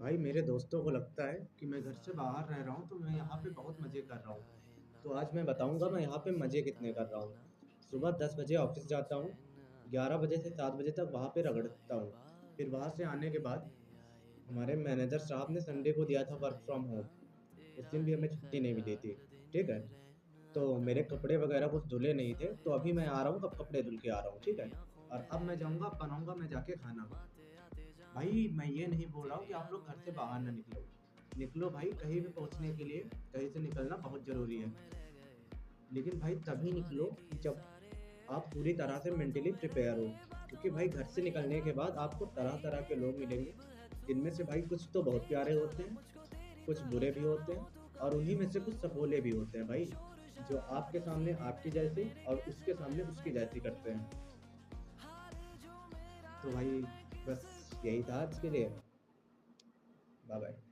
भाई मेरे दोस्तों को लगता है कि मैं घर से बाहर रह रहा हूँ तो मैं यहाँ पे बहुत मज़े कर रहा हूँ। तो आज मैं बताऊँगा मैं यहाँ पे मज़े कितने कर रहा हूँ। सुबह 10 बजे ऑफिस जाता हूँ, 11 बजे से 7 बजे तक वहाँ पे रगड़ता हूँ। फिर वहाँ से आने के बाद हमारे मैनेजर साहब ने संडे को दिया था वर्क फ्रॉम होम। उस दिन भी हमें छुट्टी नहीं मिली थी, ठीक है? तो मेरे कपड़े वगैरह कुछ धुले नहीं थे, तो अभी मैं आ रहा हूँ, अब कपड़े धुल के आ रहा हूँ, ठीक है? और अब मैं जाऊँगा, बनाऊँगा मैं जाके खाना। भाई मैं ये नहीं बोल रहा हूँ कि आप लोग घर से बाहर ना निकलो। निकलो भाई, कहीं भी पहुँचने के लिए कहीं से निकलना बहुत ज़रूरी है। लेकिन भाई तभी निकलो जब आप पूरी तरह से मेंटली प्रिपेयर हो। क्योंकि भाई घर से निकलने के बाद आपको तरह-तरह के लोग मिलेंगे, जिनमें से भाई कुछ तो बहुत प्यारे होते हैं, कुछ बुरे भी होते हैं और उन्हीं में से कुछ सपोले भी होते हैं भाई, जो आपके सामने आपकी जैसी और उसके सामने उसकी जैसी करते हैं। तो भाई बस यही था आज के लिए। Bye bye.